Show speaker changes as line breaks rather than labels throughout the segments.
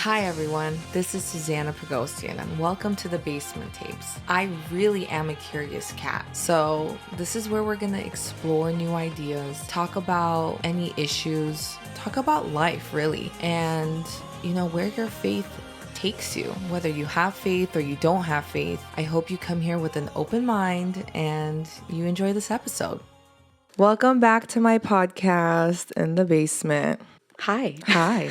Hi everyone, this is Susanna Pogosyan and welcome to the Basement Tapes. I really am a curious cat, so this is where we're going to explore new ideas, talk about any issues, talk about life really, and where your faith takes you, whether you have faith or you don't have faith. I hope you come here with an open mind and you enjoy this episode. Welcome back to my podcast in the basement. Hi.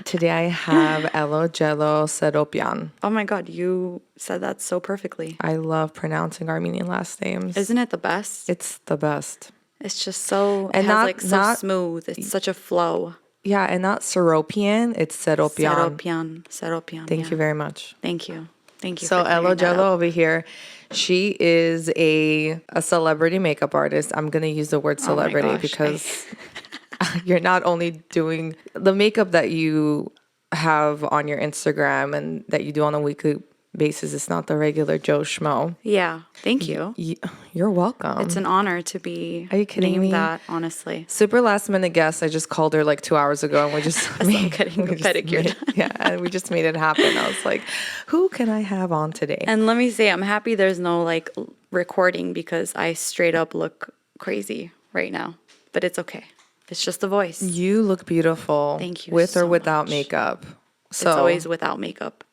Today I have Elo Jello Seropian.
Oh my God, you said that so perfectly.
I love pronouncing Armenian last names.
Isn't it the best?
It's the best.
It's just so,
and
so smooth. It's such a flow.
Yeah, and not Seropian, it's Seropian.
Seropian.
Thank you very much.
Thank you.
So Elo Jello over here, she is a celebrity makeup artist. I'm going to use the word celebrity because you're not only doing the makeup that you have on your Instagram and that you do on a weekly basis. It's not the regular Joe Schmo.
Yeah. Thank you.
You're welcome.
It's an honor to be
named
that, honestly.
Super last minute guest. I just called her like 2 hours ago and we just
pedicured.
And we just made it happen. I was like, who can I have on today?
And let me say, I'm happy there's no like recording because I straight up look crazy right now. But it's okay. It's just the voice.
You look beautiful.
Thank you.
With
so
or without
much.
makeup.
So it's always without makeup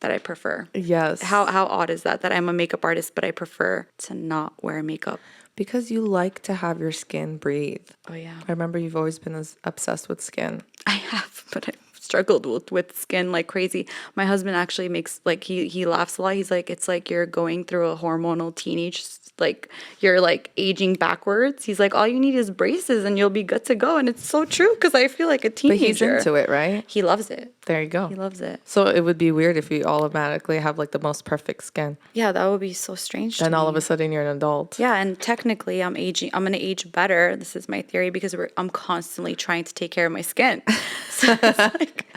that I prefer.
Yes.
How odd is that I'm a makeup artist, but I prefer to not wear makeup?
Because you like to have your skin breathe.
Oh, yeah.
I remember you've always been obsessed with skin.
I have, but I've struggled with skin like crazy. My husband actually makes, like, he laughs a lot. He's like, it's like you're going through a hormonal teenage, like, you're, like, aging backwards. He's like, all you need is braces and you'll be good to go. And it's so true because I feel like a teenager.
But he's into it, right?
He loves it.
There you go.
He loves it.
So it would be weird if you automatically have, like, the most perfect skin.
Yeah, that would be so strange to
Then
me.
all of a sudden you're an adult.
Yeah, and technically I'm going to age better. This is my theory because I'm constantly trying to take care of my skin. So it's like...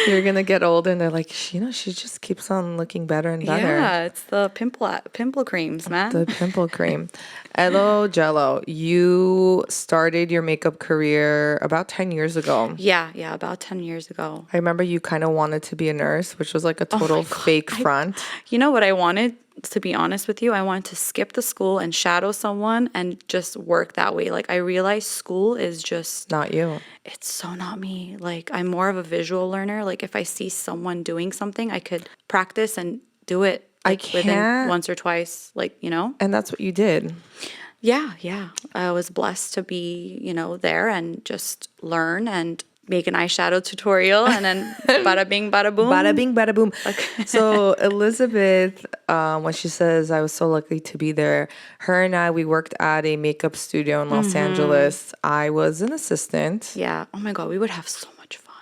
You're going to get old and they're like, she just keeps on looking better and better.
Yeah, it's the pimple creams, man.
The pimple cream. Elo Jello, you started your makeup career about 10 years ago.
Yeah, about 10 years ago.
I remember you kind of wanted to be a nurse, which was like a total fake front.
You know what I wanted? To be honest with you, I wanted to skip the school and shadow someone and just work that way. Like, I realized school is just...
Not you.
It's so not me. Like, I'm more of a visual learner. Like, if I see someone doing something, I could practice and do it within once or twice,
And that's what you did.
Yeah. I was blessed to be, there and just learn and make an eyeshadow tutorial and then bada bing, bada boom.
Bada bing, bada boom. Okay. So Elizabeth, when she says, I was so lucky to be there, her and I, we worked at a makeup studio in Los Angeles. I was an assistant.
Yeah. Oh my God, we would have so much fun.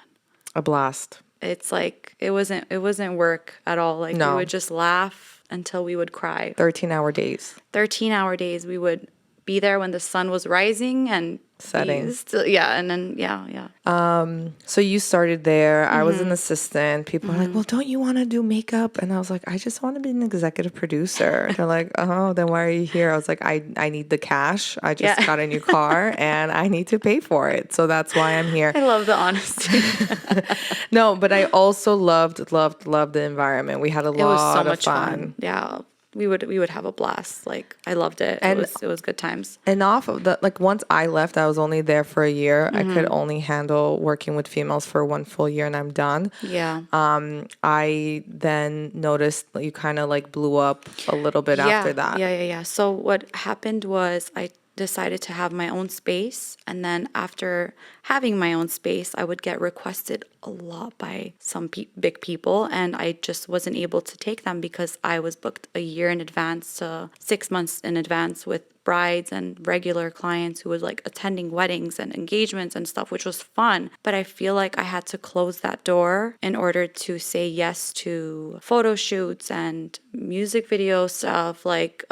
A blast.
It's like, it wasn't work at all. Like, we would just laugh until we would cry.
13-hour days.
13-hour days. We would be there when the sun was rising and
setting.
And then.
So you started there. I was an assistant. People are like, well, don't you want to do makeup? And I was like, I just want to be an executive producer. They're like, oh, then why are you here? I was like, I need the cash. I just got a new car and I need to pay for it. So that's why I'm here.
I love the honesty.
No, but I also loved the environment. We had a lot of fun.
Yeah. We would have a blast. Like, I loved it. And it was good times.
And off of that, like, once I left, I was only there for a year. I could only handle working with females for 1 full year and I'm done.
Yeah.
I then noticed that you kind of like blew up a little bit after that.
Yeah. So what happened was I decided to have my own space. And then after having my own space, I would get requested a lot by some big people. And I just wasn't able to take them because I was booked a year in advance to 6 months in advance with brides and regular clients who was like attending weddings and engagements and stuff, which was fun. But I feel like I had to close that door in order to say yes to photo shoots and music video stuff, like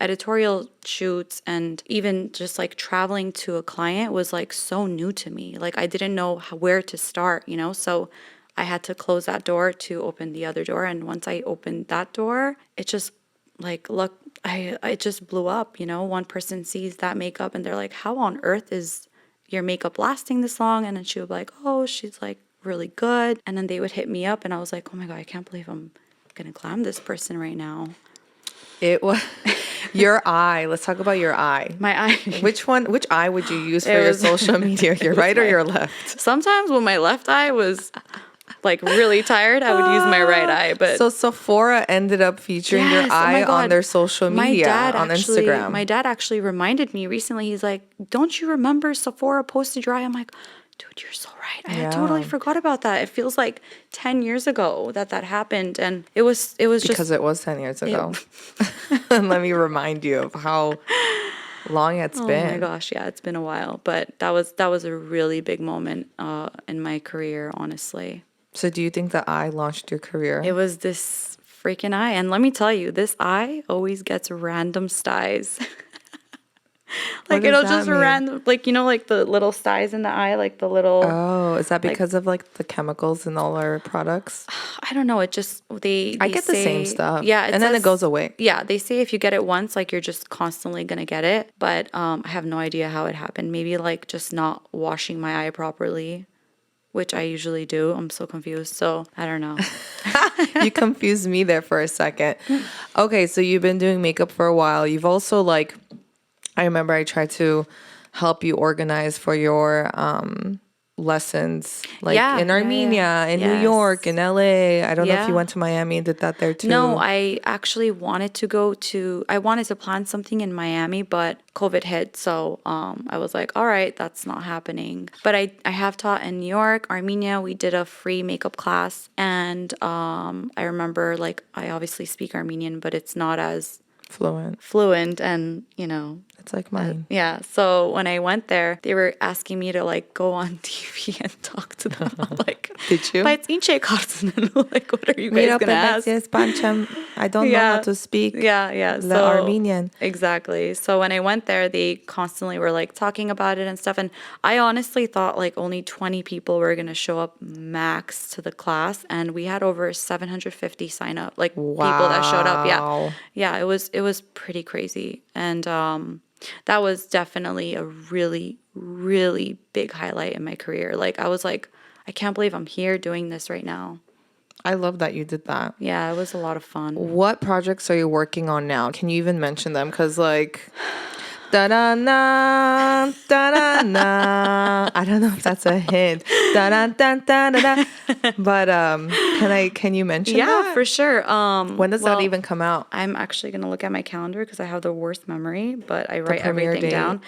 editorial shoots, and even just like traveling to a client was like so new to me. Like, I didn't know where to start, so I had to close that door to open the other door. And once I opened that door, it just like, look, it just blew up. One person sees that makeup and they're like, how on earth is your makeup lasting this long? And then she would be like, oh, she's like really good. And then they would hit me up and I was like, oh my God, I can't believe I'm going to glam this person right now.
It was your eye. Let's talk about your eye.
My eye.
Which eye would you use for your social media? Your right or your left?
Sometimes when my left eye was like really tired, I would use my right eye. But
so Sephora ended up featuring your eye on their social media on Instagram.
My dad actually reminded me recently. He's like, "Don't you remember Sephora posted your eye?" I'm like, "Dude, you're so right. I had totally forgot about that. It feels like 10 years ago that happened, and it was
because it was 10 years ago." And let me remind you of how long it's been.
Oh my gosh, yeah, it's been a while, but that was a really big moment in my career, honestly.
So do you think the eye launched your career?
It was this freaking eye. And let me tell you, this eye always gets random styes. Like it'll just random, like, you know, like the little styes in the eye, like the little.
Oh, is that because of like the chemicals in all our products?
I don't know. It just, I
get the same stuff.
Yeah.
And then it goes away.
Yeah. They say if you get it once, like you're just constantly going to get it. But I have no idea how it happened. Maybe like just not washing my eye properly, which I usually do. I'm so confused. So I don't know.
You confused me there for a second. Okay, so you've been doing makeup for a while. You've also like, I remember I tried to help you organize for your lessons, like in Armenia, in New York, in LA. I don't know if you went to Miami and did that there too.
No, I actually wanted to I wanted to plan something in Miami, but COVID hit. So I was like, all right, that's not happening. But I have taught in New York, Armenia. We did a free makeup class. And I remember, like, I obviously speak Armenian, but it's not as fluent and, you know,
it's like mine.
Yeah. So when I went there, they were asking me to like go on TV and talk to them. I'm like,
did you?
Like, what are you guys gonna ask?
I don't know how to speak.
Yeah.
So, Armenian.
Exactly. So when I went there, they constantly were like talking about it and stuff. And I honestly thought like only 20 people were gonna show up max to the class, and we had over 750 sign up, like people that showed up. Yeah. It was pretty crazy, and that was definitely a really, really big highlight in my career. Like, I was like, I can't believe I'm here doing this right now.
I love that you did that.
Yeah, it was a lot of fun.
What projects are you working on now? Can you even mention them? Because, like, da-da-na, da-da-na. I don't know if that's a hint. Da-da-da-da-da-da. But can you mention that?
Yeah, for sure.
When does that even come out?
I'm actually going to look at my calendar because I have the worst memory, but I write everything down.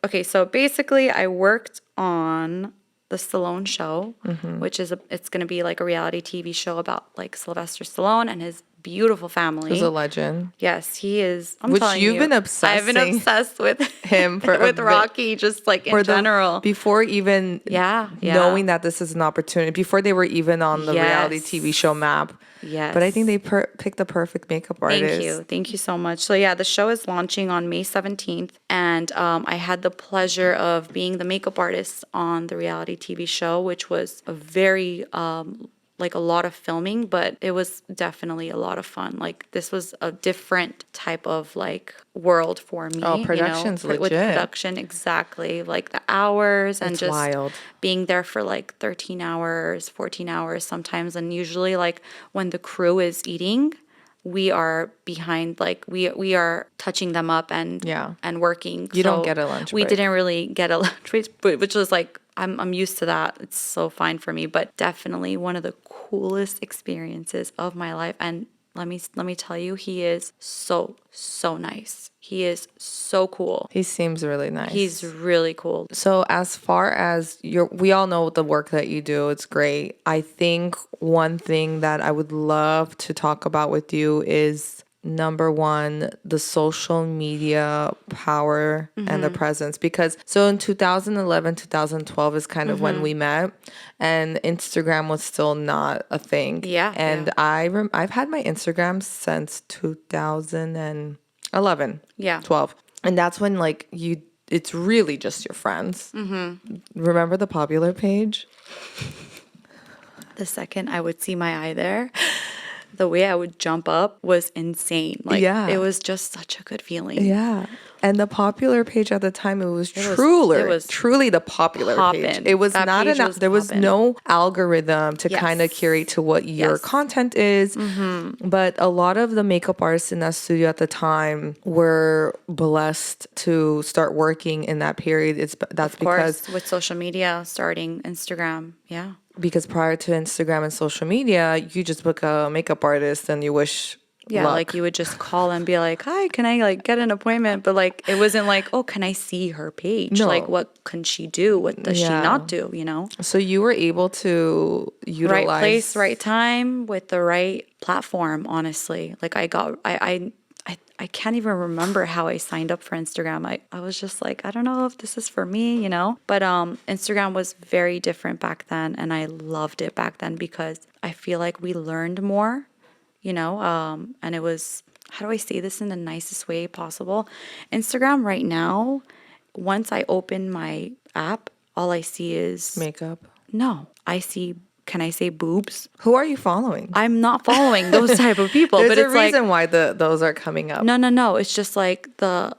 Okay, so basically I worked on the Stallone show, which is it's going to be like a reality TV show about like Sylvester Stallone and his beautiful family.
He's a legend.
Yes, he is.
You've been obsessing.
I've been obsessed with
him
with Rocky, just like in general.
Before even knowing that this is an opportunity, before they were even on the reality TV show map.
Yes.
But I think they picked the perfect makeup artist.
Thank you so much. So yeah, the show is launching on May 17th, and I had the pleasure of being the makeup artist on the reality TV show, which was a very like a lot of filming, but it was definitely a lot of fun. Like, this was a different type of like world for me.
Oh, production's legit.
With production, exactly. Like the hours and just
wild.
Being there for like 13 hours, 14 hours sometimes. And usually like when the crew is eating, we are behind, like we are touching them up and working.
You don't get a lunch break.
We didn't really get a lunch break, which was like, I'm used to that. It's so fine for me, but definitely one of the coolest experiences of my life. And let me tell you, he is so nice. He is so cool.
He seems really nice.
He's really cool.
So as far as we all know the work that you do, it's great. I think one thing that I would love to talk about with you is, number one, the social media power and the presence. Because so in 2011, 2012 is kind of when we met, and Instagram was still not a thing.
Yeah.
And I've had my Instagram since 2011.
Yeah.
12. And that's when like it's really just your friends. Remember the popular page?
The second I would see my eye there. the way I would jump up was insane. Like,
Yeah.
it was just such a good feeling.
Yeah. And the popular page at the time, it was
was
truly the popular page.
poppin'.
It was
That
not
page was
there was
poppin'.
no algorithm to kind of
Yes.
curate to what your
Yes.
content is. But a lot of the makeup artists in that studio at the time were blessed to start working in that period. That's
Of course,
because
with social media, starting Instagram. Yeah.
because prior to Instagram and social media, you just book a makeup artist and you wish
Yeah,
luck.
like you would just call and be like, "Hi, can I like get an appointment?" But like it wasn't like, "Oh, can I see her page?"
No.
Like what can she do? What does she
Yeah.
not do, you know?
So you were able to utilize
Right place, right time with the right platform, honestly. Like I can't even remember how I signed up for Instagram. I was just like, I don't know if this is for me, you know? But Instagram was very different back then, and I loved it back then because I feel like we learned more, you know? And it was, how do I say this in the nicest way possible? Instagram right now, once I open my app, all I see is
makeup.
no, I see, can I say boobs?
Who are you following?
I'm not following those type of people.
There's
but
a
it's like,
reason why those are coming up.
no. It's just like the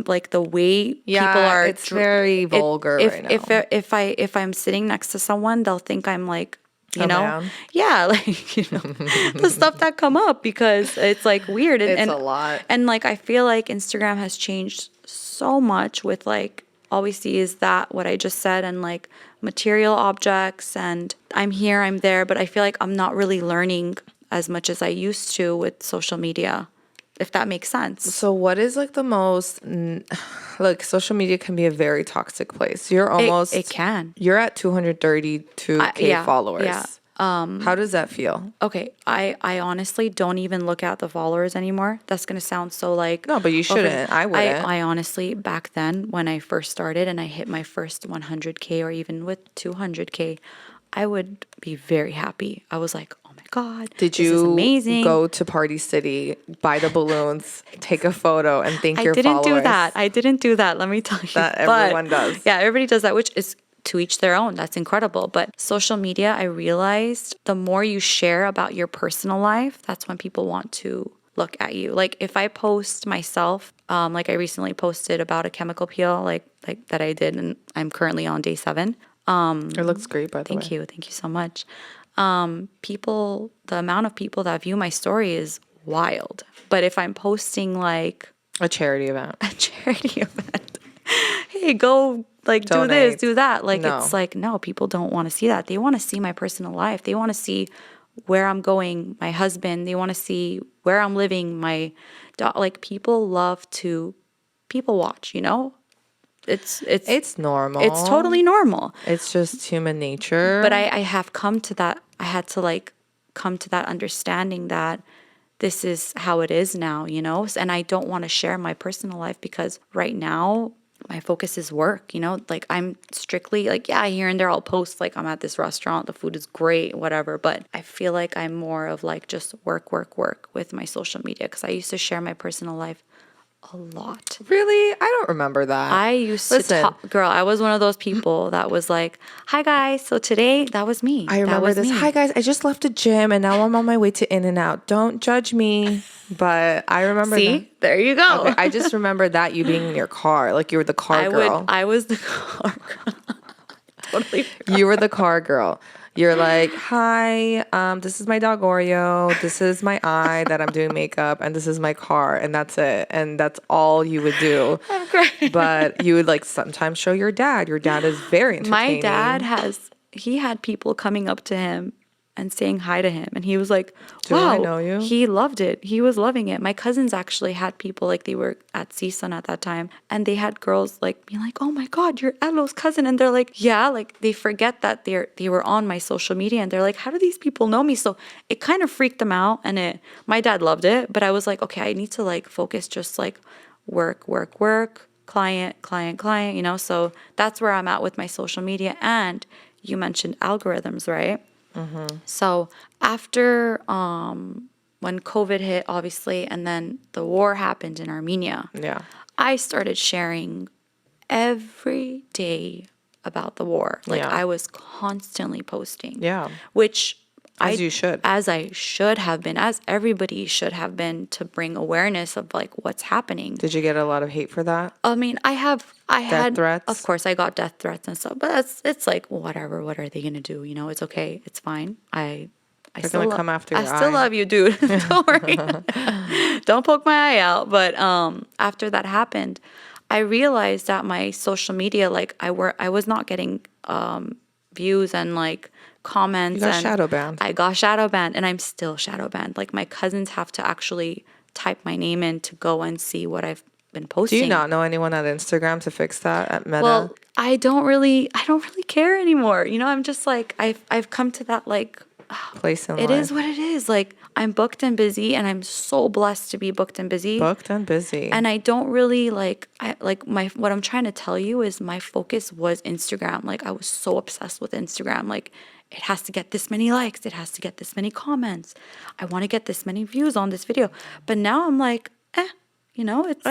like the way
Yeah,
people are.
it's very vulgar right now.
If I'm sitting next to someone, they'll think I'm like, you
A
know,
man?
yeah, like you know, the stuff that come up because it's like weird.
It's a lot.
And like I feel like Instagram has changed so much with like all we see is that what I just said and like material objects and I'm here, I'm there, but I feel like I'm not really learning as much as I used to with social media, if that makes sense.
So what is like the most like social media can be a very toxic place. You're almost
It can.
You're at 232K
Yeah,
followers.
yeah.
How does that feel?
Okay, I honestly don't even look at the followers anymore. That's gonna sound so like
No, but you shouldn't. I wouldn't.
I honestly back then when I first started and I hit my first 100K or even with 200K, I would be very happy. I was like, oh my god,
Did
this is
you
amazing.
go to Party City, buy the balloons, take a photo, and thank your
I
followers?
didn't do that. Let me tell you.
That
But,
everyone does.
Yeah, everybody does that, which is to each their own. That's incredible. But social media, I realized the more you share about your personal life, that's when people want to look at you. Like if I post myself, like I recently posted about a chemical peel, like that I did, and I'm currently on day 7.
It looks great, by the way.
Thank you so much. People, the amount of people that view my story is wild. But if I'm posting like
A charity event.
a charity event, hey, go like
Donate.
do this, do that. Like
No.
it's like, no, people don't want to see that. They want to see my personal life. They want to see where I'm going, my husband. They want to see where I'm living, my dog. Like people love to people watch, you know?
It's normal.
It's totally normal.
It's just human nature.
But I have come to that. I had to like come to that understanding that this is how it is now, you know? And I don't want to share my personal life because right now my focus is work, you know? Like I'm strictly like, yeah, here and there I'll post like I'm at this restaurant, the food is great, whatever. But I feel like I'm more of like just work with my social media because I used to share my personal life a lot.
Really? I don't remember that.
I used to talk, girl, I was one of those people that was like, hi guys, so today, that was me.
I remember this.
Me.
Hi guys, I just left the gym and now I'm on my way to In-N-Out. Don't judge me. But I remember
See?
that.
There you go.
Okay, I just remember that you being in your car. Like you were the car girl.
I was the car girl. Totally forgot.
You were the car girl. You're like, hi, this is my dog Oreo. This is my eye that I'm doing makeup, and this is my car, and that's it. And that's all you would do.
I'm crying.
But you would like sometimes show your dad. Your dad is very entertaining.
My dad he had people coming up to him and saying hi to him. And he was like,
Do
wow,
I know you?
He loved it. He was loving it. My cousins actually had people, like they were at Sousanna at that time. And they had girls like being like, oh my God, you're Elo's cousin. And they're like, yeah, like they forget that they were on my social media. And they're like, how do these people know me? So it kind of freaked them out. And my dad loved it. But I was like, okay, I need to like focus just like work, client, you know? So that's where I'm at with my social media. And you mentioned algorithms, right? Mm-hmm. So after when COVID hit, obviously, and then the war happened in Armenia, I started sharing every day about the war. Like I was constantly posting, which
As you should.
As I should have been, as everybody should have been, to bring awareness of like what's happening.
Did you get a lot of hate for that?
I mean, I had
threats?
Of course, I got death threats and stuff, but it's like whatever. What are they gonna do? You know, it's okay. It's fine.
They're gonna come after your
I still love you, dude. Don't worry. Don't poke my eye out. But after that happened, I realized that my social media, like I was not getting views and like comments.
You got
and
shadow banned.
I got shadow banned, and I'm still shadow banned. Like my cousins have to actually type my name in to go and see what I've been posting.
Do you not know anyone at Instagram to fix that at Meta?
Well, I don't really care anymore. You know, I'm just like I've come to that like
place in life.
It is what it is. Like I'm booked and busy, and I'm so blessed to be booked and busy.
Booked and busy.
And I don't really what I'm trying to tell you is my focus was Instagram. Like I was so obsessed with Instagram. Like it has to get this many likes. It has to get this many comments. I want to get this many views on this video. But now I'm like, you know, it's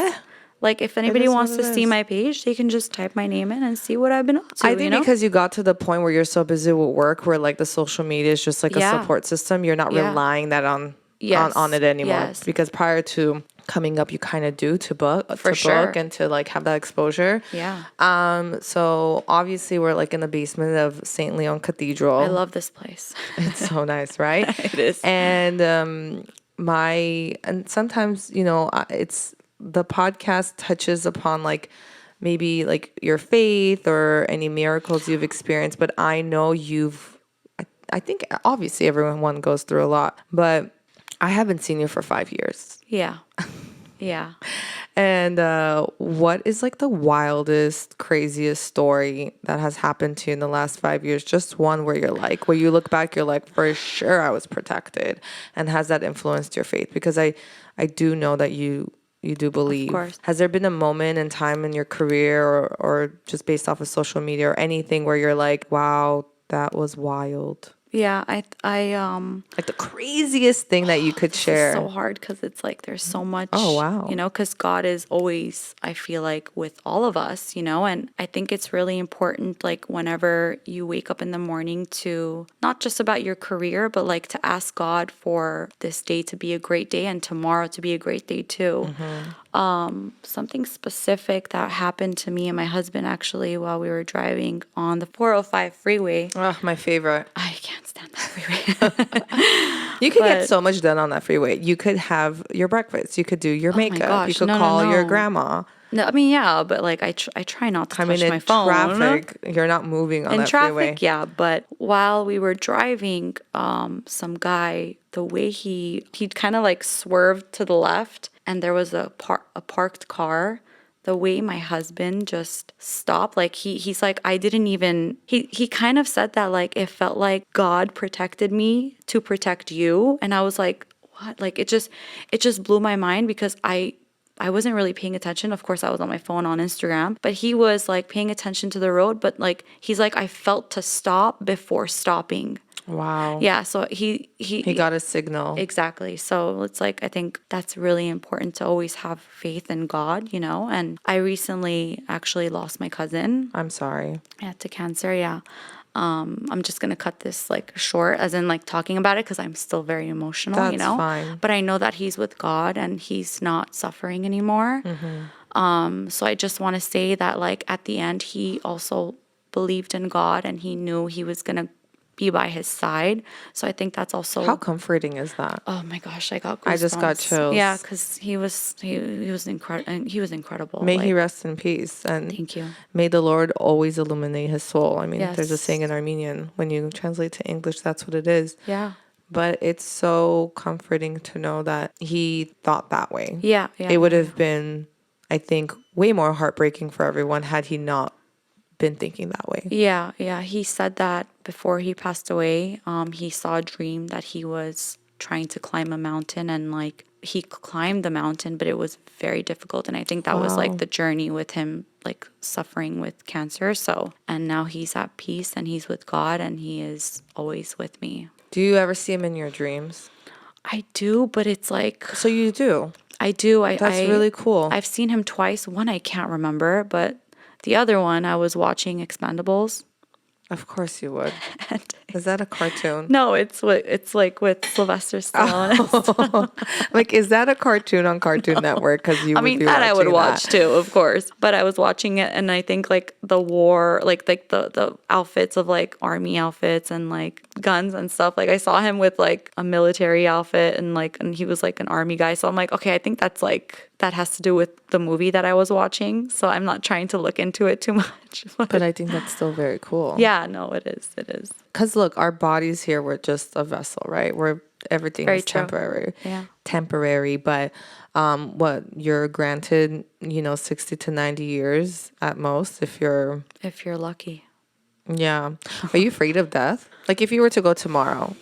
like if anybody wants to see my page, they can just type my name in and see what I've been up to.
I think because you got to the point where you're so busy with work, where like the social media is just like a support system. You're not relying that on it anymore.
Yes.
Because prior to coming up, you kind of do to book and to like have that exposure.
Yeah.
So obviously we're like in the basement of St. Leon Cathedral.
I love this place.
It's so nice, right?
It is.
And and sometimes, you know, it's the podcast touches upon like maybe like your faith or any miracles you've experienced, but I know I think obviously everyone goes through a lot, but I haven't seen you for 5 years.
Yeah. Yeah.
And what is like the wildest, craziest story that has happened to you in the last 5 years? Just one where where you look back, you're like, for sure I was protected. And has that influenced your faith? Because I do know that you do believe.
Of course.
Has there been a moment in time in your career or just based off of social media or anything where you're like, wow, that was wild?
Yeah, I
like the craziest thing that you could share.
It's so hard because it's like there's so much.
Oh, wow.
You know, because God is always, I feel like, with all of us, you know, and I think it's really important, like whenever you wake up in the morning, to not just about your career, but like to ask God for this day to be a great day and tomorrow to be a great day too. Something specific that happened to me and my husband actually while we were driving on the 405 freeway.
Oh, my favorite.
I can't stand that freeway.
You could get so much done on that freeway. You could have your breakfast. You could do your makeup. You could call your grandma.
No, I mean, yeah, but like I try not to touch my phone.
In traffic, you're not moving on that freeway.
In traffic, yeah. But while we were driving, some guy, the way he'd kind of like swerved to the left, and there was a parked car. The way my husband just stopped, like he's like, I didn't even, he kind of said that like it felt like God protected me to protect you. And I was like, what? Like it just blew my mind because I wasn't really paying attention. Of course, I was on my phone on Instagram, but he was like paying attention to the road. But like, he's like, I felt to stop before stopping.
Wow.
Yeah. So he
got a signal.
Exactly. So it's like, I think that's really important to always have faith in God, you know? And I recently actually lost my cousin.
I'm sorry.
Yeah, to cancer. Yeah. I'm just going to cut this like short as in like talking about it because I'm still very emotional,
That's
you know?
fine.
But I know that he's with God and he's not suffering anymore. So I just want to say that like at the end, he also believed in God and he knew he was going to be by his side. So I think that's also...
How comforting is that?
Oh my gosh, I got goosebumps.
I just got chills.
Yeah, because he was incredible. He was incredible.
May he rest in peace. And
thank you.
May the Lord always illuminate his soul. I mean,
Yes.
There's a saying in Armenian. When you translate to English, that's what it is.
Yeah.
But it's so comforting to know that he thought that way.
Yeah.
It would have been, I think, way more heartbreaking for everyone had he not been thinking that way.
Yeah. He said that before he passed away. He saw a dream that he was trying to climb a mountain and like he climbed the mountain, but it was very difficult. And I think that was like the journey with him, like suffering with cancer. So, and now he's at peace and he's with God and he is always with me.
Do you ever see him in your dreams?
I do, but it's like...
So you do?
I do.
That's really cool.
I've seen him twice. One I can't remember, but the other one I was watching Expendables.
Of course you would.
And
Is that a cartoon?
No, it's like with Sylvester Stallone.
Like, is that a cartoon on Cartoon Network? Because you
I
would
mean,
be
that I would
watching
watch
that.
too, of course. But I was watching it, and I think like the war, like the outfits of like army outfits and like guns and stuff. Like I saw him with like a military outfit and he was like an army guy. So I'm like, okay, I think that's like that has to do with the movie that I was watching. So I'm not trying to look into it too much.
But I think that's still very cool.
Yeah, no, it is. It is.
Because look, our bodies here were just a vessel, right? Everything
Very
is
true.
temporary.
Yeah.
Temporary, but what you're granted, 60 to 90 years at most if you're
lucky.
yeah. Are you afraid of death? Like if you were to go tomorrow?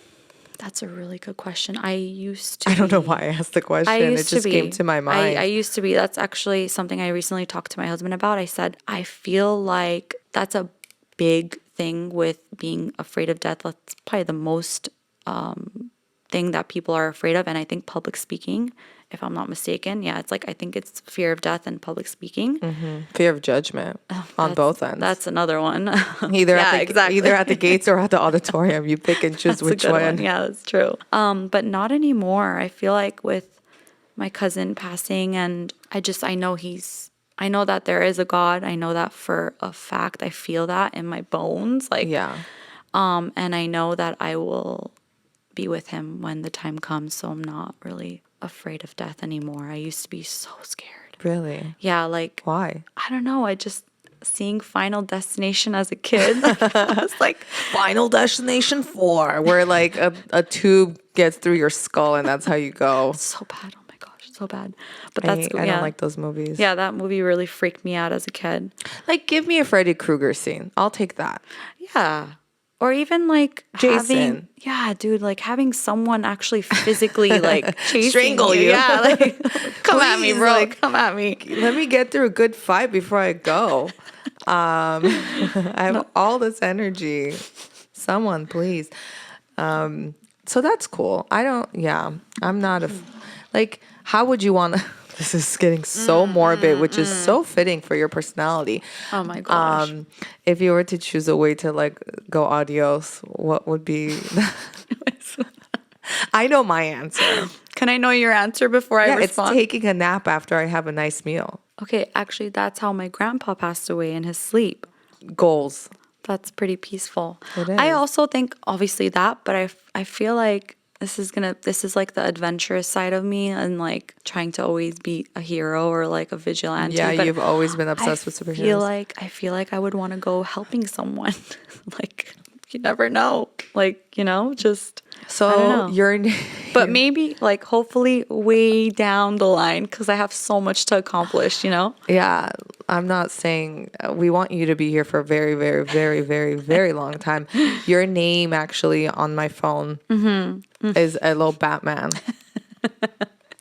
That's a really good question. I used to
I don't know
be.
why I asked the question.
I
It
used
just
to be.
came to my mind.
I used to be. That's actually something I recently talked to my husband about. I said, I feel like that's a big thing with being afraid of death. That's probably the most thing that people are afraid of. And I think public speaking, if I'm not mistaken, yeah, it's like I think it's fear of death and public speaking.
Fear of judgment on both ends.
That's another one.
Either
Yeah, exactly.
either at the gates or at the auditorium. You pick and choose
That's a
which
good
one.
Yeah, that's true. But not anymore. I feel like with my cousin passing, and I know that there is a God. I know that for a fact. I feel that in my bones. Like,
Yeah.
and I know that I will be with him when the time comes. So I'm not really afraid of death anymore. I used to be so scared.
Really?
Yeah, like
Why?
I don't know. I just seeing Final Destination as a kid. I was like,
Final Destination 4, where like a tube gets through your skull and that's how you go.
so bad. Oh my gosh, so bad. But that's
I don't like those movies.
Yeah, that movie really freaked me out as a kid.
Like, give me a Freddy Krueger scene. I'll take that.
Yeah. Or even like
Jason.
dude, like having someone actually physically like chasing
Strangle you.
Yeah, like come at me,
Please,
bro.
like,
Come at me.
Let me get through a good fight before I go. I have all this energy. Someone, please. So that's cool. I'm not like, how would you want to, this is getting so morbid, which is so fitting for your personality.
Oh my gosh.
If you were to choose a way to like go adios, what would be, I know my answer.
Can I know your answer before I
It's
respond?
taking a nap after I have a nice meal.
Okay, actually that's how my grandpa passed away in his sleep.
Goals.
That's pretty peaceful.
It
I
is.
also think obviously that, but I feel like this is like the adventurous side of me and like trying to always be a hero or like a vigilante.
Yeah,
but
you've always been obsessed with superheroes.
I feel like I would want to go helping someone. Like you never know. Like, just I don't know.
You're
But maybe like hopefully way down the line because I have so much to accomplish,
Yeah, I'm not saying we want you to be here for a very, very, very, very, very long time. Your name actually on my phone is Hello Batman.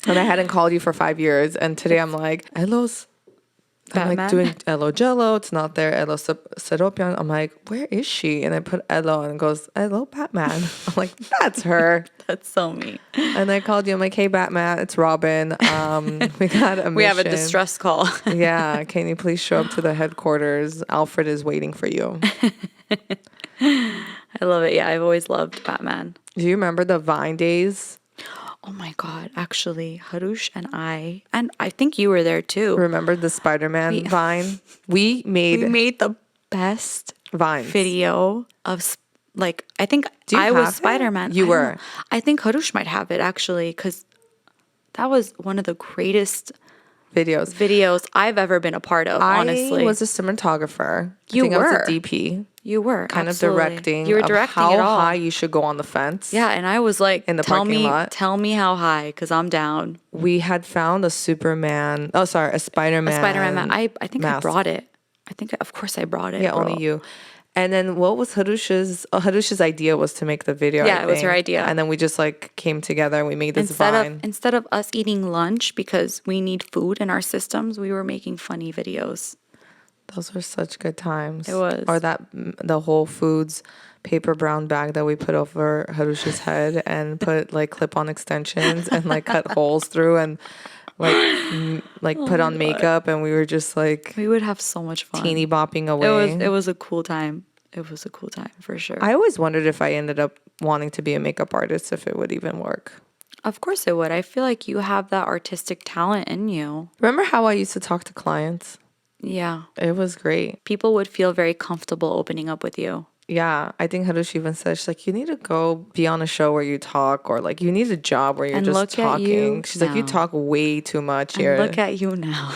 And I hadn't called you for 5 years. And today I'm like, Hello's. I'm like
Batman?
doing Elo Jello. It's not there. Elo Seropian. I'm like, where is she? And I put Elo and it goes, Elo Batman. I'm like, that's her.
That's so me.
And I called you. I'm like, hey, Batman, it's Robin. We got a mission.
We have a distress call.
Yeah. Can you please show up to the headquarters? Alfred is waiting for you.
I love it. Yeah, I've always loved Batman.
Do you remember the Vine days?
Oh my God. Actually, Harush and I think you were there too.
Remember the Spider-Man Vine? We made
the best
Vines.
video of like, I think
Do you
I
have
was
it?
Spider-Man.
You
I don't
were.
know. I think Harush might have it actually because that was one of the greatest videos I've ever been a part of, honestly.
I was a cinematographer.
You
I think I
were.
was a DP.
You were.
Kind
absolutely.
of directing.
You were
of
directing
how
it all.
high you should go on the fence.
Yeah, and I was like,
In the
tell
parking
me,
lot.
tell me how high, because I'm down.
We had found a Spider-Man
A Spider-Man. I think
mask.
I brought it. Of course I brought it.
Yeah,
bro.
only you. And then what was Harush's? Harush's idea was to make the video.
Yeah,
I
it was her
think.
idea.
And then we just like came together and we made this Vine.
Instead of us eating lunch because we need food in our systems, we were making funny videos.
Those were such good times.
It was.
Or the Whole Foods paper brown bag that we put over Harush's head and put like clip-on extensions and like cut holes through and like put on makeup, and we were just like
We would have so much fun.
teeny bopping away.
It was a cool time. it was a cool time for sure.
I always wondered if I ended up wanting to be a makeup artist, if it would even work.
Of course it would. I feel like you have that artistic talent in you.
Remember how I used to talk to clients?
Yeah.
It was great.
People would feel very comfortable opening up with you.
Yeah, I think Harush even said, she's like, you need to go be on a show where you talk, or like you need a job where you're
And
just
look at you
talking. She's like, you
now.
talk way too much
And
here.
look at you now.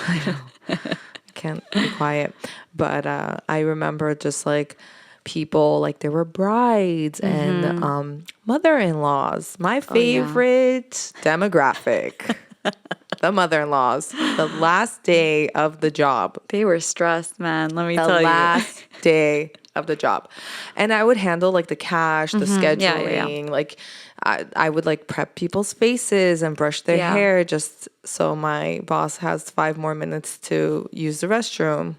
Can't be quiet. But I remember just like people, like there were brides and mother-in-laws. My favorite demographic. The mother-in-laws. The last day of the job.
They were stressed, man. Let me tell
The
you.
last day of the job. And I would handle like the cash, the scheduling.
Yeah.
Like I would like prep people's faces and brush their hair just so my boss has 5 more minutes to use the restroom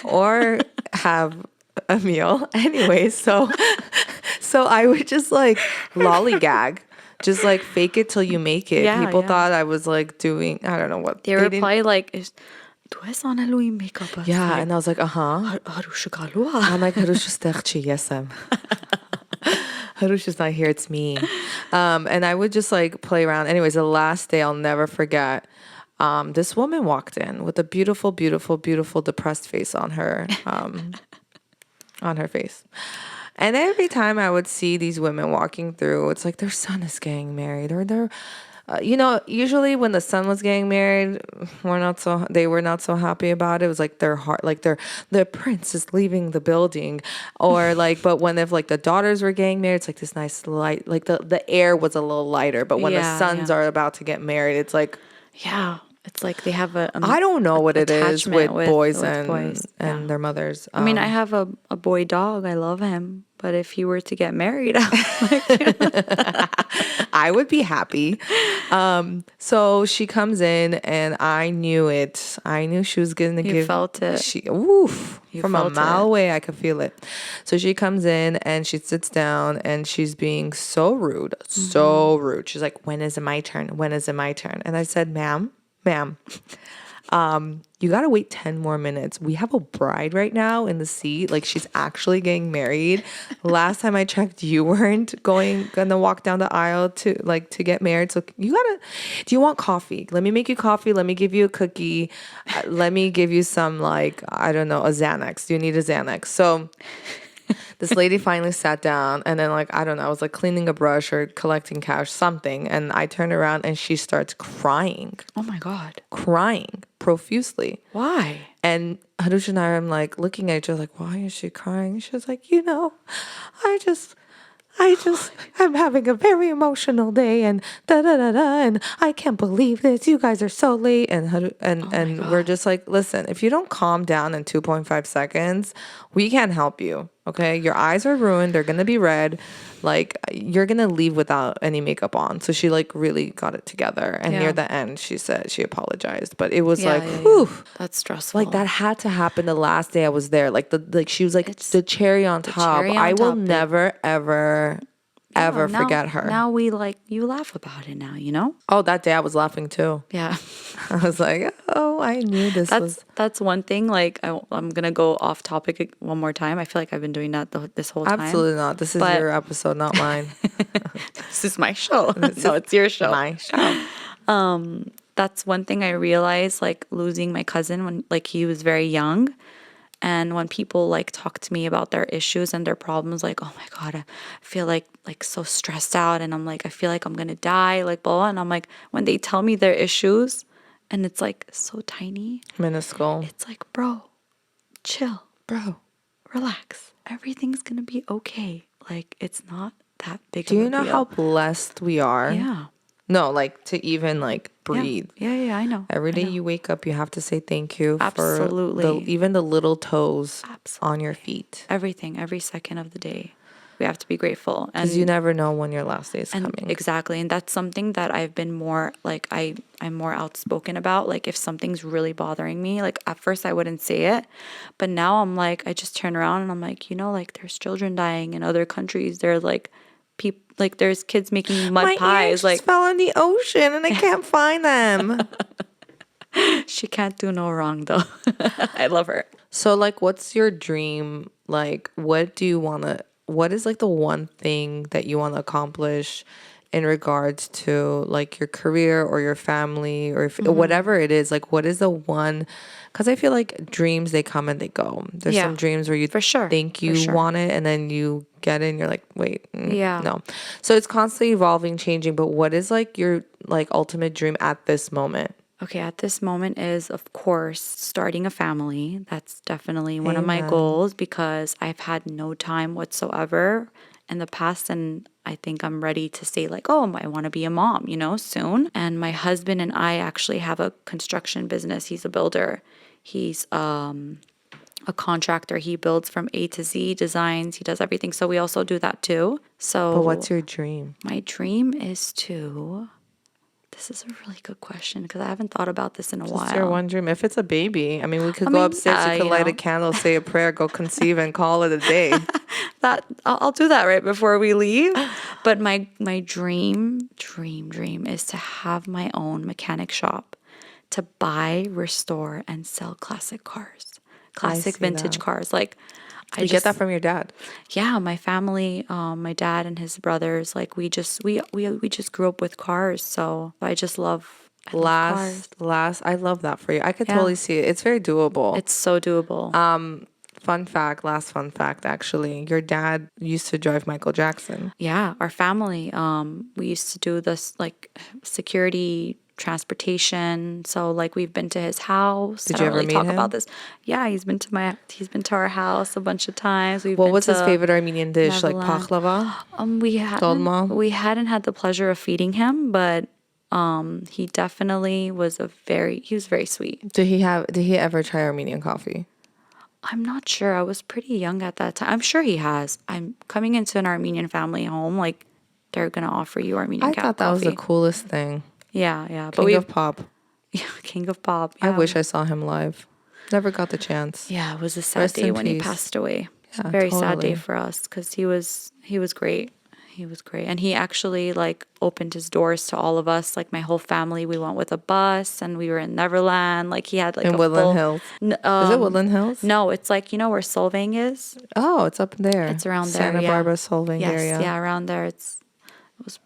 or have a meal. Anyway, so I would just like lollygag. Just like fake it till you make it.
Yeah,
People
yeah.
thought I was like doing, I don't know what.
They were probably like, "Tu es on Halloween makeup."
Yeah, and I was like, uh-huh. I'm like, Harush is techchi, yes, Harush is not here, it's me. And I would just like play around. Anyways, the last day I'll never forget. This woman walked in with a beautiful, beautiful, beautiful depressed face on her face. And every time I would see these women walking through, it's like their son is getting married, or they're, usually when the son was getting married, they were not so happy about it. It was like their heart, like their prince is leaving the building, or like, but when if like the daughters were getting married, it's like this nice light, like the air was a little lighter. But when the sons are about to get married, it's like,
yeah. It's like they have
I don't know what it is with boys and
boys.
and their mothers.
I mean, I have a boy dog. I love him. But if he were to get married,
I would be happy. So she comes in and I knew it. I knew she was going to give.
You felt it.
From a mile away, I could feel it. So she comes in and she sits down and she's being so rude. So rude. She's like, when is it my turn? When is it my turn? And I said, ma'am, you gotta wait 10 more minutes. We have a bride right now in the seat. Like, she's actually getting married. Last time I checked, you weren't gonna walk down the aisle to get married. So do you want coffee? Let me make you coffee. Let me give you a cookie. Let me give you some, like, I don't know, a Xanax. Do you need a Xanax? So this lady finally sat down and then, like, I don't know, I was like cleaning a brush or collecting cash, something. And I turned around and she starts crying.
Oh my God.
Crying profusely.
Why?
And Harush and I are like looking at each other like, why is she crying? She was like, I'm having a very emotional day and and I can't believe this. You guys are so late. And we're just like, listen, if you don't calm down in 2.5 seconds, we can't help you. Okay. Your eyes are ruined. They're going to be red. Like, you're going to leave without any makeup on. So she like really got it together. And near the end, she said she apologized, but it was whew.
That's stressful.
Like, that had to happen the last day I was there. Like she was like the cherry on top. I will never, ever forget her.
Now you laugh about it now, you know?
Oh, that day I was laughing too.
Yeah.
I was like, oh, I knew
that's one thing. Like, I'm going to go off topic one more time. I feel like I've been doing that this whole time.
Absolutely not. This is your episode, not mine.
This is my show. No, it's your show.
My show.
That's one thing I realized, like, losing my cousin when, like, he was very young. And when people like talk to me about their issues and their problems, like, oh my God, I feel like so stressed out. And I'm like, I feel like I'm going to die, like, blah, blah. And I'm like, when they tell me their issues and it's like so tiny.
Minuscule.
It's like, bro, chill.
Bro.
Relax. Everything's going to be okay. Like, it's not that big of a
deal. Do
deal.
you know how blessed we are?
Yeah.
No, like, to even like breathe.
Yeah, I know.
Every day you wake up, you have to say thank you
Absolutely.
for even the little toes on your feet.
Everything, every second of the day. We have to be grateful.
Because you never know when your last day is coming.
Exactly. And that's something that I've been more, like, I'm more outspoken about. Like, if something's really bothering me, like, at first I wouldn't say it. But now I'm like, I just turn around and I'm like, like, there's children dying in other countries. There's, like, people, like, there's kids making mud pies.
My ears just fell in the ocean and I can't find them.
She can't do no wrong, though. I love her.
So, like, what's your dream like, what is like the one thing that you want to accomplish in regards to like your career or your family or if, whatever it is, like what is the one, because I feel like dreams, they come and they go. There's some dreams where you
for sure.
think
For
you
sure.
want it and then you get it and you're like, wait,
Yeah.
no. So it's constantly evolving, changing, but what is like your like ultimate dream at this moment?
Okay, at this moment is, of course, starting a family. That's definitely one of my
Amen.
goals because I've had no time whatsoever in the past. And I think I'm ready to say, like, oh, I want to be a mom, you know, soon. And my husband and I actually have a construction business. He's a builder. He's a contractor. He builds from A to Z, designs, he does everything. So we also do that too. So
But what's your dream?
my dream is to, this is a really good question because I haven't thought about this in a while.
What's your one dream? If it's a baby, I mean, we could
I
go
mean,
upstairs, you could
you
light a
know.
candle, say a prayer, go conceive and call it a day.
That I'll do that right before we leave. But my dream is to have my own mechanic shop, to buy, restore, and sell classic cars, classic
see
vintage
that.
cars. Like
You get that from your dad.
yeah, my family, my dad and his brothers, like we just grew up with cars. So I just love cars.
I love that for you. I could
Yeah.
totally see it. It's very doable.
It's so doable.
Last fun fact, actually. Your dad used to drive Michael Jackson.
Yeah, our family, we used to do this like security transportation. So like we've been to his house.
Did
I
you
don't
ever
really
meet
talk
him?
about this. Yeah, he's been to our house a bunch of times.
What was his favorite Armenian dish? Like
Neverland.
pakhlava?
We
Dolma?
hadn't had the pleasure of feeding him, but he definitely he was very sweet.
Did he ever try Armenian coffee?
I'm not sure. I was pretty young at that time. I'm sure he has. I'm coming into an Armenian family home, like they're gonna offer you Armenian
I thought that was
coffee.
the coolest thing.
Yeah, yeah.
King of pop.
Yeah, King of Pop.
I
Yeah.
wish I saw him live. Never got the chance.
Yeah, it was a sad
Rest
day
in
when he
peace.
passed away.
Yeah,
Very sad day
totally.
for us because he was great. He was great, and he actually like opened his doors to all of us. Like my whole family, we went with a bus, and we were in Neverland. Like he had like
In
a
Woodland
full.
Hills. Is it Woodland Hills?
No, it's like you know where Solvang is.
Oh, it's up there.
It's around there.
Santa
Yeah.
Barbara, Solvang
Yes,
area.
yeah, around there. It was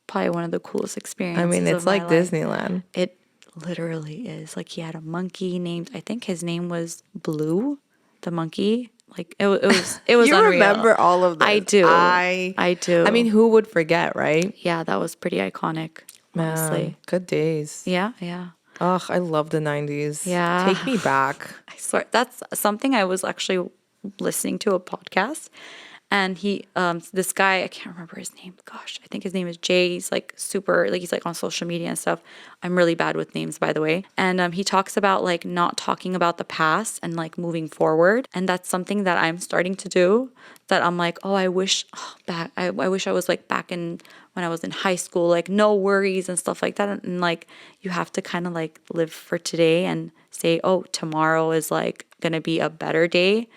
probably one of the coolest experiences.
I mean, it's
of my
like
life.
Disneyland.
It literally is. Like he had a monkey named, I think his name was Blue, the monkey. Like it was
You
unreal.
remember all of this.
I do.
I
do.
I mean, who would forget, right?
Yeah, that was pretty iconic, honestly.
Man, good days.
Yeah, yeah.
Ugh, I love the 90s.
Yeah.
Take me back.
I swear that's something I was actually listening to a podcast, and this guy, I can't remember his name. Gosh, I think his name is Jay. He's like super, like he's like on social media and stuff. I'm really bad with names, by the way. And he talks about like not talking about the past and like moving forward, and that's something that I'm starting to do. That I'm like, oh, I wish I wish I was like back in when I was in high school, like no worries and stuff like that. And like you have to kind of like live for today and say, oh, tomorrow is like gonna be a better day.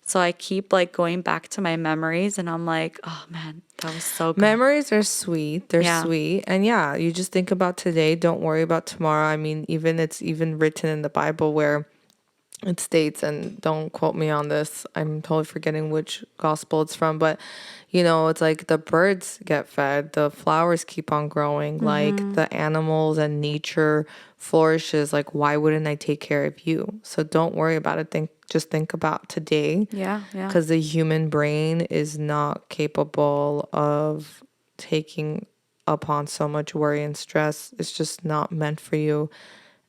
So I keep like going back to my memories and I'm like, oh man, that was so good.
Memories are sweet. They're
Yeah.
sweet. And yeah, you just think about today. Don't worry about tomorrow. I mean, it's even written in the Bible where it states, and don't quote me on this, I'm totally forgetting which gospel it's from, but it's like the birds get fed, the flowers keep on growing, like the animals and nature flourishes. Like, why wouldn't I take care of you? So don't worry about it. Just think about today.
Yeah, yeah.
Because the human brain is not capable of taking upon so much worry and stress. It's just not meant for you.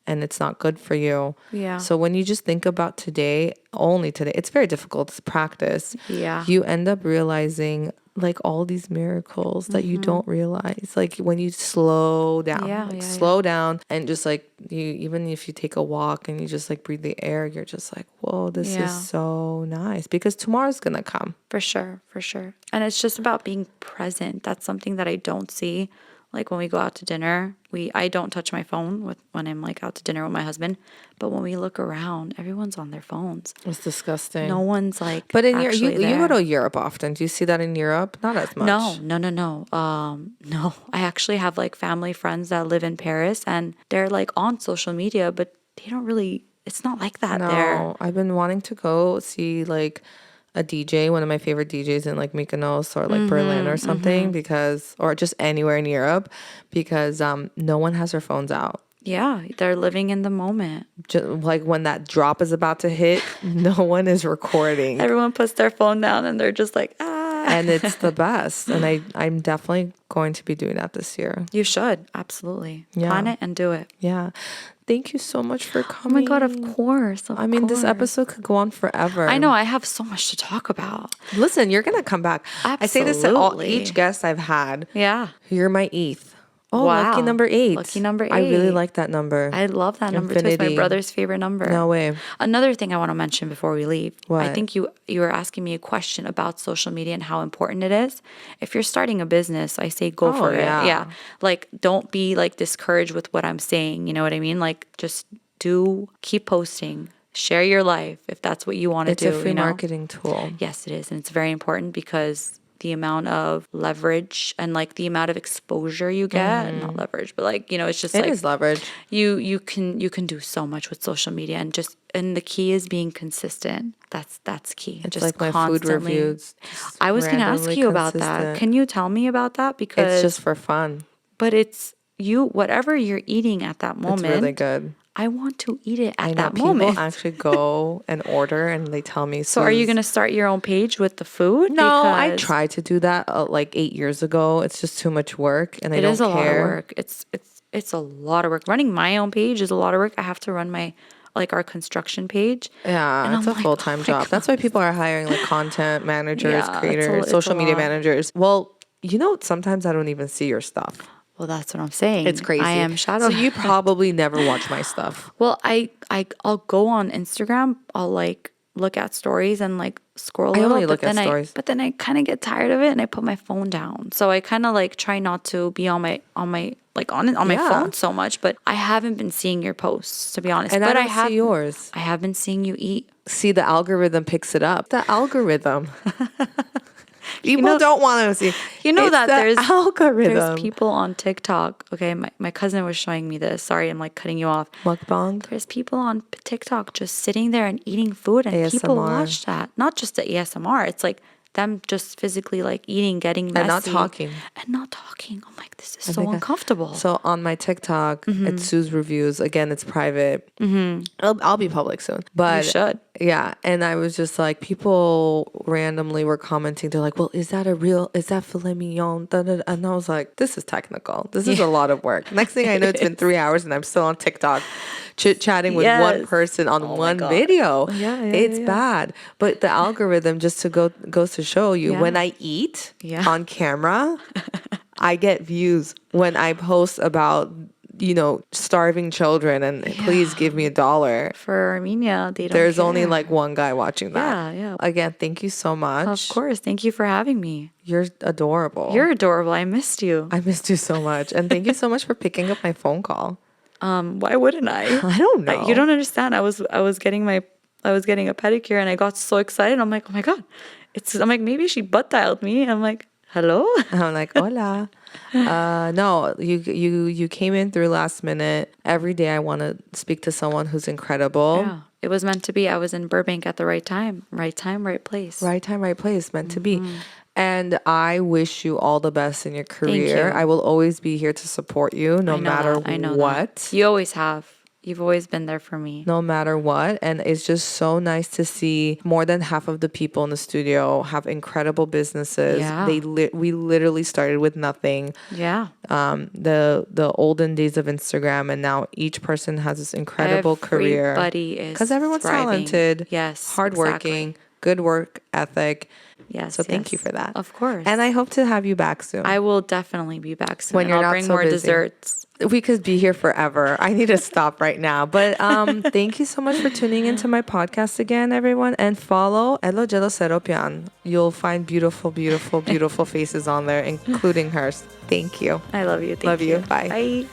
And it's not good for you.
Yeah.
So when you just think about today, only today, it's very difficult to practice.
Yeah.
You end up realizing like all these miracles that you don't realize. Like when you slow down, slow down and just like even if you take a walk and you just like breathe the air, you're just like, whoa, this is so nice because tomorrow's going to come.
For sure, for sure. And it's just about being present. That's something that I don't see. Like when we go out to dinner, I don't touch my phone when I'm like out to dinner with my husband. But when we look around, everyone's on their phones.
It's disgusting.
No one's like.
But in
actually
you go to Europe often. Do you see that in Europe? Not as much.
No. No. I actually have like family friends that live in Paris, and they're like on social media, but they don't really. It's not like that there.
No, I've been wanting to go see like a DJ, one of my favorite DJs in like Mykonos or like Berlin or something, because, or just anywhere in Europe, because no one has their phones out.
Yeah, they're living in the moment.
Just like when that drop is about to hit, no one is recording.
Everyone puts their phone down and they're just like, ah.
And it's the best. And I'm definitely going to be doing that this year.
You should. Absolutely.
Yeah.
Plan it and do it.
Yeah. Thank you so much for coming.
Oh my God, of course.
I mean, this episode could go on forever.
I know. I have so much to talk about.
Listen, you're going to come back.
Absolutely.
I say this to each guest I've had.
Yeah.
You're my 8th. Oh,
wow.
Lucky number 8.
Lucky number 8.
I really like that number.
I love that number too. It's my brother's favorite number.
No way.
Another thing I want to mention before we leave.
What?
I think you were asking me a question about social media and how important it is. If you're starting a business, I say go for it. Yeah. Like, don't be like discouraged with what I'm saying. You know what I mean? Like, just keep posting. Share your life if that's what you want to do.
It's a free marketing tool.
Yes, it is. And it's very important because the amount of leverage and like the amount of exposure you get, not leverage, but like, it's just
it is leverage.
You can do so much with social media, and the key is being consistent. That's key.
It's
just
like my food reviews.
I was going to ask you about that. Can you tell me about that? Because
it's just for fun.
But it's whatever you're eating at that moment.
It's really good.
I want to eat it at that
people
moment.
People actually go and order and they tell me.
So are you going to start your own page with the food?
No, I tried to do that like 8 years ago. It's just too much work and I don't care. It is a lot of
work. It's a lot of work. Running my own page is a lot of work. I have to run our construction page.
Yeah, it's a full-time job. That's why people are hiring like content managers, creators, social media managers. Well, sometimes I don't even see your stuff.
Well, that's what I'm saying.
It's crazy.
I am shadow.
So you probably never watch my stuff.
Well, I'll go on Instagram. I'll like look at stories and like scroll.
I only look at stories.
But then I kind of get tired of it and I put my phone down. So I kind of like try not to be on my my phone so much. But I haven't been seeing your posts, to be honest.
And
but
I have see yours.
I have been seeing you eat.
See, the algorithm picks it up. The algorithm. People don't want to see.
That there's
algorithm.
There's people on TikTok. Okay, my cousin was showing me this. Sorry, I'm like cutting you off.
Mukbang.
There's people on TikTok just sitting there and eating food, and
ASMR.
People watch that. Not just the ASMR. It's like them just physically like eating, getting messy.
And not talking.
I'm like, this is so uncomfortable.
So on my TikTok, it's Sue's Reviews. Again, it's private. I'll be public soon. But
you should.
Yeah. And I was just like, people randomly were commenting. They're like, well, is that filet mignon? And I was like, this is technical. This is a lot of work. Next thing I know, it's been 3 hours and I'm still on TikTok chit-chatting with one person on one video. It's bad. But the algorithm just goes to show you when I eat on camera, I get views. When I post about starving children and please give me $1
for Armenia,
there's only like one guy watching that.
Yeah.
Again, thank you so much.
Of course. Thank you for having me.
You're adorable.
You're adorable. I missed you.
I missed you so much. And thank you so much for picking up my phone call.
Why wouldn't I?
I don't know.
You don't understand. I was getting a pedicure and I got so excited. I'm like, oh my God. I'm like, maybe she butt dialed me. I'm like, hello?
I'm like, hola. No, you came in through last minute. Every day I want to speak to someone who's incredible.
Yeah. It was meant to be. I was in Burbank at the right time. Right time, right place.
Right time, right place. Meant to be. And I wish you all the best in your career. I will always be here to support you no matter what.
That. You always have. You've always been there for me.
No matter what. And it's just so nice to see more than half of the people in the studio have incredible businesses.
Yeah.
We literally started with nothing.
Yeah.
The olden days of Instagram, and now each person has this incredible career.
Everybody is
because everyone's
thriving.
Talented.
Yes.
Hardworking.
Exactly.
Good work ethic.
Yes.
So thank you for that.
Of course.
And I hope to have you back soon.
I will definitely be back soon.
When you're
I'll
not
bring
so
more
busy.
desserts.
We could be here forever. I need to stop right now. But thank you so much for tuning into my podcast again, everyone. And follow Elo Jelo Seropian. You'll find beautiful, beautiful, beautiful faces on there, including hers. Thank you.
I love you.
Love you. Bye.
Bye.